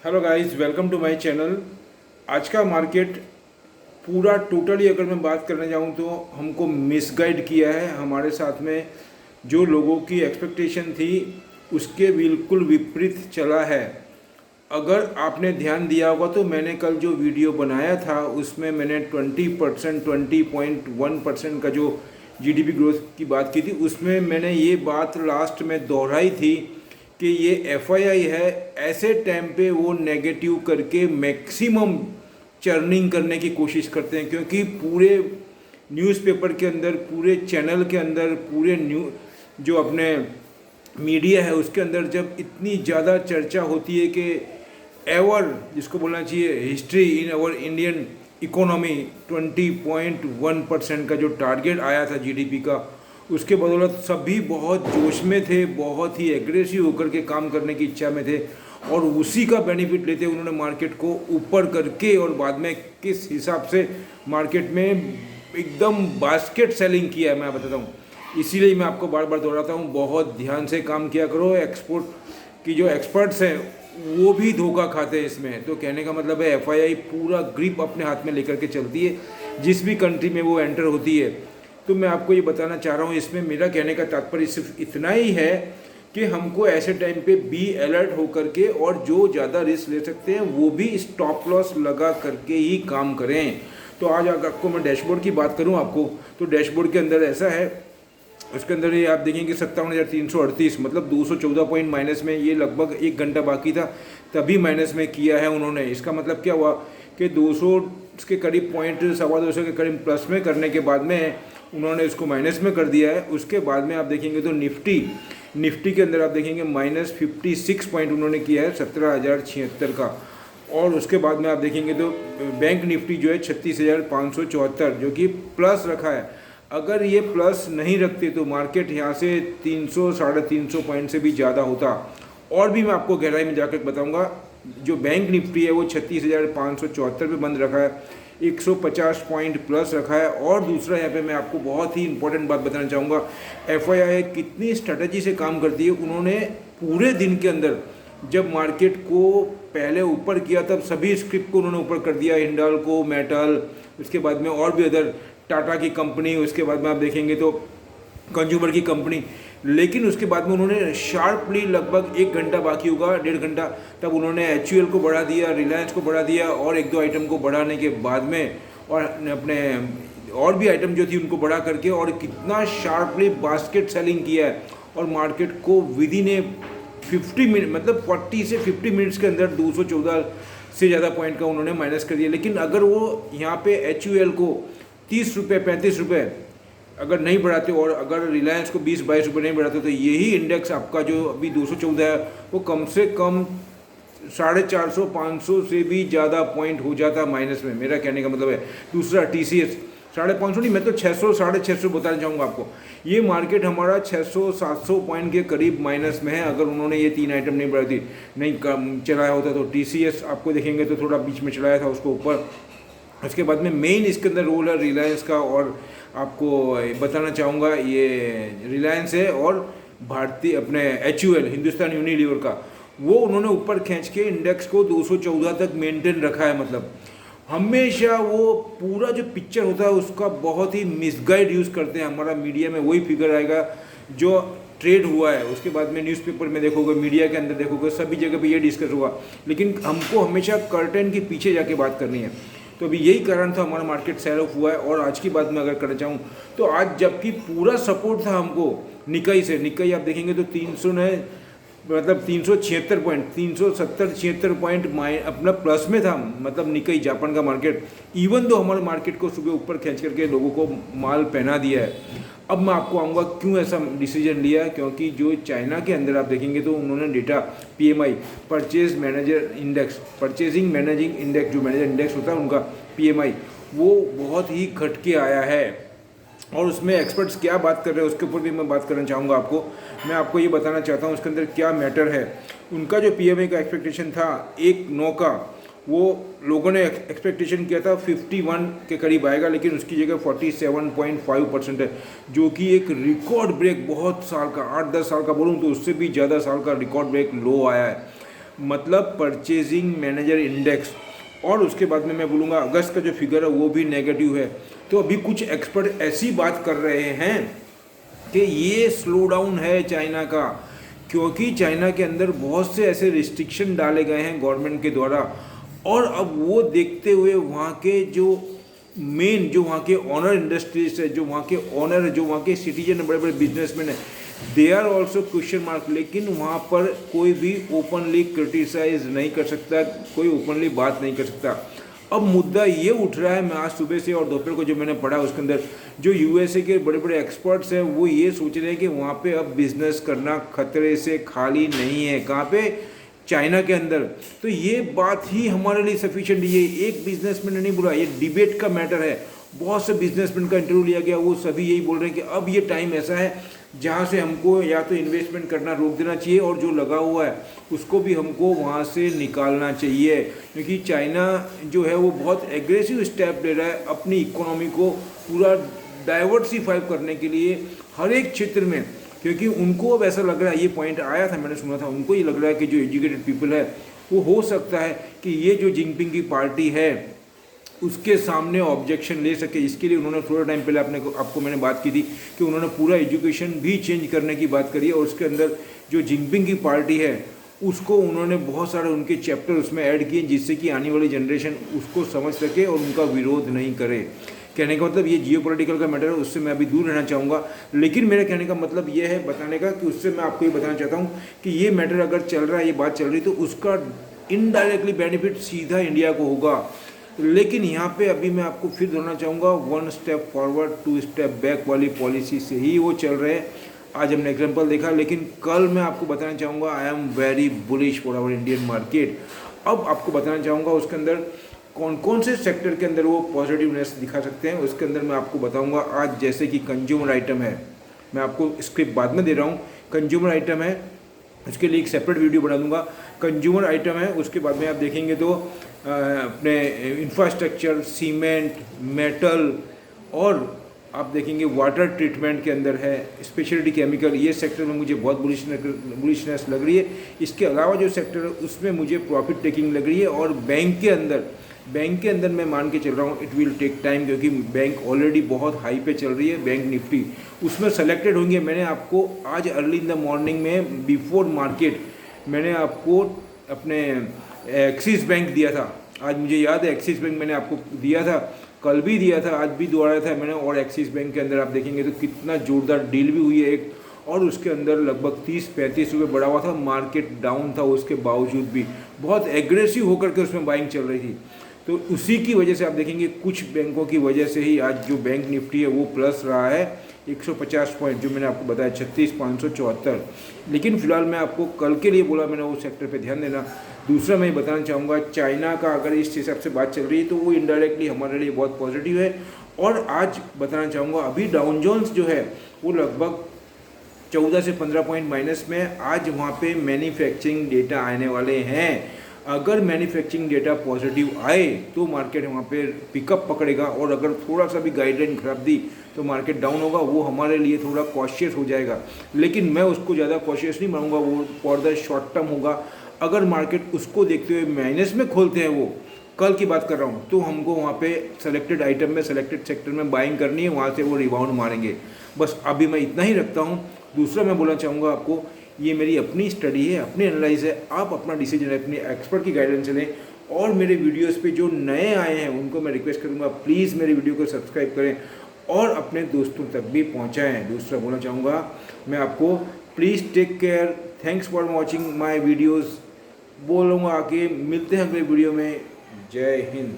Hello guys, welcome to my channel. आज का market पूरा टोटली अगर मैं बात करने जाऊं तो हमको मिसगाइड किया है। हमारे साथ में जो लोगों की एक्सपेक्टेशन थी उसके बिल्कुल विपरीत चला है। अगर आपने ध्यान दिया होगा तो मैंने कल जो वीडियो बनाया था उसमें मैंने 20%, 20.1% का जो जीडीपी ग्रोथ की बात की थी, उसमें मैंने ये बात लास्ट में दोहराई थी कि ये एफआईआई है। ऐसे टाइम पे वो नेगेटिव करके मैक्सिमम चर्निंग करने की कोशिश करते हैं, क्योंकि पूरे न्यूज़पेपर के अंदर, पूरे चैनल के अंदर, पूरे जो अपने मीडिया है उसके अंदर जब इतनी ज़्यादा चर्चा होती है कि एवर, जिसको बोलना चाहिए history in our Indian economy, 20.1% का जो टारगेट आया था जीडीपी का, उसके बदौलत सभी बहुत जोश में थे, बहुत ही एग्रेसिव होकर के काम करने की इच्छा में थे और उसी का बेनिफिट लेते उन्होंने मार्केट को ऊपर करके और बाद में किस हिसाब से मार्केट में एकदम बास्केट सेलिंग किया है मैं बताता हूँ। इसीलिए मैं आपको बार बार दोहराता हूँ, बहुत ध्यान से काम किया करो। एक्सपोर्ट की जो एक्सपर्ट्स हैं वो भी धोखा खाते हैं इसमें। तो कहने का मतलब है एफआईआई पूरा ग्रिप अपने हाथ में लेकर के चलती है जिस भी कंट्री में वो एंटर होती है। तो मैं आपको ये बताना चाह रहा हूँ, इसमें मेरा कहने का तात्पर्य सिर्फ इतना ही है कि हमको ऐसे टाइम पे बी अलर्ट होकर के और जो ज़्यादा रिस्क ले सकते हैं वो भी स्टॉप लॉस लगा करके ही काम करें। तो आज आपको मैं डैशबोर्ड की बात करूं आपको, तो डैशबोर्ड के अंदर ऐसा है, उसके अंदर ये आप देखेंगे 57,338, मतलब 214 पॉइंट माइनस में। ये लगभग 1 घंटा बाकी था तभी माइनस में किया है उन्होंने। इसका मतलब क्या हुआ कि 200 के करीब पॉइंट, 225 के करीब प्लस में करने के बाद में उन्होंने इसको माइनस में कर दिया है। उसके बाद में आप देखेंगे तो निफ्टी के अंदर आप देखेंगे -56 पॉइंट उन्होंने किया है 17,076 का। और उसके बाद में आप देखेंगे तो बैंक निफ्टी जो है 36,574 जो कि प्लस रखा है। अगर ये प्लस नहीं रखते तो मार्केट यहाँ से 300 350 पॉइंट से भी ज़्यादा होता। और भी मैं आपको गहराई में जाकर बताऊंगा। जो बैंक निफ्टी है वो 36,574 पे बंद रखा है, 150 पॉइंट प्लस रखा है। और दूसरा यहाँ पे मैं आपको बहुत ही इंपॉर्टेंट बात बताना चाहूँगा, एफआईआई कितनी स्ट्रेटजी से काम करती है। उन्होंने पूरे दिन के अंदर जब मार्केट को पहले ऊपर किया तब सभी स्क्रिप्ट को उन्होंने ऊपर कर दिया, हिंडाल्को, मेटल, उसके बाद में और भी अदर टाटा की कंपनी, उसके बाद में आप देखेंगे तो कंज्यूमर की कंपनी। लेकिन उसके बाद में उन्होंने शार्पली लगभग 1 घंटा बाकी होगा, 1.5 घंटा, तब उन्होंने एचयूएल को बढ़ा दिया, रिलायंस को बढ़ा दिया और 1-2 आइटम को बढ़ाने के बाद में और अपने और भी आइटम जो थी उनको बढ़ा करके और कितना शार्पली बास्केट सेलिंग किया है। और मार्केट को विद इन ए 50 मिनट, मतलब 40 से 50 मिनट्स के अंदर 214 से ज़्यादा पॉइंट का उन्होंने माइनस कर दिया। लेकिन अगर वो यहाँ पे एचयूएल को 30 रुपये, 35 रुपये अगर नहीं बढ़ाते और अगर रिलायंस को 20-22 रुपये नहीं बढ़ाते तो यही इंडेक्स आपका जो अभी 214 है वो कम से कम 450-500 से भी ज़्यादा पॉइंट हो जाता माइनस में। मेरा कहने का मतलब है। दूसरा टीसीएस 550 नहीं, मैं तो 600, 650 बताना चाहूँगा आपको। ये मार्केट हमारा 600-700 पॉइंट के करीब माइनस में है। अगर उन्होंने ये 3 आइटम नहीं बढ़ाती, नहीं चलाया होता तो टीसीएस आपको देखेंगे तो थोड़ा बीच में चलाया था उसको ऊपर। उसके बाद में मेन इसके अंदर रोल है रिलायंस का, और आपको बताना चाहूँगा ये रिलायंस है और भारतीय अपने एचयूएल, हिंदुस्तान यूनिलीवर का, वो उन्होंने ऊपर खींच के इंडेक्स को 214 तक मेंटेन रखा है। मतलब हमेशा वो पूरा जो पिक्चर होता है उसका बहुत ही मिसगाइड यूज़ करते हैं। हमारा मीडिया में वही फिगर आएगा जो ट्रेड हुआ है, उसके बाद में न्यूज़पेपर में देखोगे, मीडिया के अंदर देखोगे, सभी जगह पे ये डिस्कस हुआ। लेकिन हमको हमेशा कर्टन के पीछे जाके बात करनी है। तो अभी यही कारण था हमारा मार्केट सेल ऑफ हुआ है। और आज की बात मैं अगर करना चाहूँ तो आज जबकि पूरा सपोर्ट था हमको निकाई से, निकाई आप देखेंगे तो 300 ने, मतलब 376 पॉइंट, 370-76 पॉइंट अपना प्लस में था। मतलब निकाई जापान का मार्केट, इवन दो हमारे मार्केट को सुबह ऊपर खींच करके लोगों को माल पहना दिया है। अब मैं आपको आऊँगा क्यों ऐसा डिसीजन लिया, क्योंकि जो चाइना के अंदर आप देखेंगे तो उन्होंने data PMI, purchase manager index, purchasing managing index, जो मैनेजर इंडेक्स होता है उनका पीएमआई, वो बहुत ही घट के आया है। और उसमें एक्सपर्ट्स क्या बात कर रहे हैं उसके ऊपर भी मैं बात करना चाहूँगा आपको। मैं आपको ये बताना चाहता हूँ उसके अंदर क्या मैटर है। उनका जो पीएमआई का एक्सपेक्टेशन था 1/9 का, वो लोगों ने एक्सपेक्टेशन किया था 51 के करीब आएगा, लेकिन उसकी जगह 47.5% है, जो कि एक रिकॉर्ड ब्रेक, बहुत साल का, 8-10 साल का बोलूँ तो उससे भी ज़्यादा साल का रिकॉर्ड ब्रेक लो आया है। मतलब परचेजिंग मैनेजर इंडेक्स, और उसके बाद में मैं बोलूँगा अगस्त का जो फिगर है वो भी नेगेटिव है। तो अभी कुछ एक्सपर्ट ऐसी बात कर रहे हैं कि ये स्लो डाउन है चाइना का, क्योंकि चाइना के अंदर बहुत से ऐसे रिस्ट्रिक्शन डाले गए हैं गवर्नमेंट के द्वारा, और अब वो देखते हुए वहाँ के जो मेन जो वहाँ के ऑनर इंडस्ट्रीज है, जो वहाँ के ऑनर है, जो वहाँ के सिटीजन है, बड़े बड़े बिजनेसमैन है, they are also question mark. लेकिन वहाँ पर कोई भी ओपनली क्रिटिसाइज नहीं कर सकता, कोई ओपनली बात नहीं कर सकता। अब मुद्दा ये उठ रहा है, मैं आज सुबह से और दोपहर को जो मैंने पढ़ा उसके अंदर जो यूएसए के बड़े बड़े एक्सपर्ट्स हैं वो ये सोच रहे हैं कि वहाँ पे अब बिजनेस करना खतरे से खाली नहीं है। कहाँ पे? चाइना के अंदर। तो ये बात ही हमारे लिए सफिशिएंट, ये एक बिजनेसमैन ने नहीं बोला, ये डिबेट का मैटर है। बहुत से बिजनेसमैन का इंटरव्यू लिया गया, वो सभी यही बोल रहे हैं कि अब ये टाइम ऐसा है जहाँ से हमको या तो इन्वेस्टमेंट करना रोक देना चाहिए, और जो लगा हुआ है उसको भी हमको वहाँ से निकालना चाहिए, क्योंकि चाइना जो है वो बहुत एग्रेसिव स्टेप ले रहा है अपनी इकोनॉमी को पूरा डाइवर्सिफाई करने के लिए हर एक क्षेत्र में। क्योंकि उनको अब ऐसा लग रहा है, ये पॉइंट आया था, मैंने सुना था, उनको ये लग रहा है कि जो एजुकेटेड पीपल है वो हो सकता है कि ये जो जिनपिंग की पार्टी है उसके सामने ऑब्जेक्शन ले सके। इसके लिए उन्होंने थोड़ा टाइम पहले आपको मैंने बात की थी कि उन्होंने पूरा एजुकेशन भी चेंज करने की बात करी है, और उसके अंदर जो जिनपिंग की पार्टी है उसको उन्होंने बहुत सारे उनके चैप्टर उसमें ऐड किए, जिससे कि आने वाली जनरेशन उसको समझ सके और उनका विरोध नहीं करे। कहने का मतलब ये जियोपॉलिटिकल का मैटर है, उससे मैं अभी दूर रहना चाहूँगा। लेकिन मेरे कहने का मतलब ये है बताने का कि उससे मैं आपको ये बताना चाहता हूँ कि ये मैटर अगर चल रहा है, ये बात चल रही, तो उसका इनडायरेक्टली बेनिफिट सीधा इंडिया को होगा। लेकिन यहाँ पे अभी मैं आपको फिर दोहराना चाहूँगा, 1 स्टेप फॉरवर्ड 2 स्टेप बैक वाली पॉलिसी से ही वो चल रहे हैं। आज हमने एग्जांपल देखा, लेकिन कल मैं आपको बताना चाहूँगा I am very bullish for our Indian market. अब आपको बताना चाहूँगा उसके अंदर कौन कौन से सेक्टर के अंदर वो पॉजिटिवनेस दिखा सकते हैं। उसके अंदर मैं आपको बताऊँगा आज, जैसे कि कंज्यूमर आइटम है, मैं आपको स्क्रिप्ट बाद में दे रहा हूँ। कंज्यूमर आइटम है, उसके लिए एक सेपरेट वीडियो बना दूंगा। कंज्यूमर आइटम है, उसके बाद में आप देखेंगे तो अपने इंफ्रास्ट्रक्चर, सीमेंट, मेटल, और आप देखेंगे वाटर ट्रीटमेंट के अंदर है, स्पेशलिटी केमिकल, ये सेक्टर में मुझे बहुत बुलिशनेस लग रही है। इसके अलावा जो सेक्टर है उसमें मुझे प्रॉफिट टेकिंग लग रही है। और बैंक के अंदर मैं मान के चल रहा हूँ इट विल टेक टाइम, क्योंकि बैंक ऑलरेडी बहुत हाई पे चल रही है। बैंक निफ्टी उसमें सेलेक्टेड होंगे। मैंने आपको आज अर्ली इन द मॉर्निंग में बिफोर मार्केट मैंने आपको अपने एक्सिस बैंक दिया था। आज मुझे याद है एक्सिस बैंक मैंने आपको दिया था, कल भी दिया था, आज भी दोहराया था मैंने। और एक्सिस बैंक के अंदर आप देखेंगे तो कितना जोरदार डील भी हुई है एक, और उसके अंदर लगभग 30-35 रुपये बढ़ा हुआ था। मार्केट डाउन था, उसके बावजूद भी बहुत एग्रेसिव होकर के उसमें बाइंग चल रही थी। तो उसी की वजह से आप देखेंगे कुछ बैंकों की वजह से ही आज जो बैंक निफ्टी है वो प्लस रहा है 150 पॉइंट, जो मैंने आपको बताया 36,574। लेकिन फिलहाल मैं आपको कल के लिए बोला मैंने, वो सेक्टर पे ध्यान देना। दूसरा मैं बताना चाहूँगा, चाइना का अगर इस हिसाब से बात चल रही है तो वो इनडायरेक्टली हमारे लिए बहुत पॉजिटिव है। और आज बताना चाहूँगा अभी डाउन जोन्स जो है वो लगभग 14 से 15 पॉइंट माइनस में। आज वहाँ पे मैन्युफैक्चरिंग डेटा आने वाले हैं। अगर मैन्युफैक्चरिंग डेटा पॉजिटिव आए तो मार्केट वहाँ पे पिकअप पकड़ेगा, और अगर थोड़ा सा भी गाइडलाइन खराब दी तो मार्केट डाउन होगा। वो हमारे लिए थोड़ा कॉशियस हो जाएगा, लेकिन मैं उसको ज़्यादा कॉशियस नहीं मानूंगा, वो फॉर द शॉर्ट टर्म होगा। अगर मार्केट उसको देखते हुए माइनस में खोलते हैं, वो कल की बात कर रहा हूँ, तो हमको वहाँ पे सेलेक्टेड आइटम में, सेलेक्टेड सेक्टर में बाइंग करनी है, वहाँ से वो रिबाउंड मारेंगे। बस अभी मैं इतना ही रखता हूँ। दूसरा मैं बोलना चाहूँगा आपको, ये मेरी अपनी स्टडी है, अपनी एनालाइज है, आप अपना डिसीजन अपने एक्सपर्ट की गाइडेंस से लें। और मेरे वीडियोस पे जो नए आए हैं उनको मैं रिक्वेस्ट करूँगा प्लीज़ मेरी वीडियो को सब्सक्राइब करें और अपने दोस्तों तक भी पहुँचाएँ। दूसरा बोलना चाहूँगा मैं आपको, please take care, thanks for watching my videos. बोलूँगा आके मिलते हैं अगले वीडियो में। जय हिंद।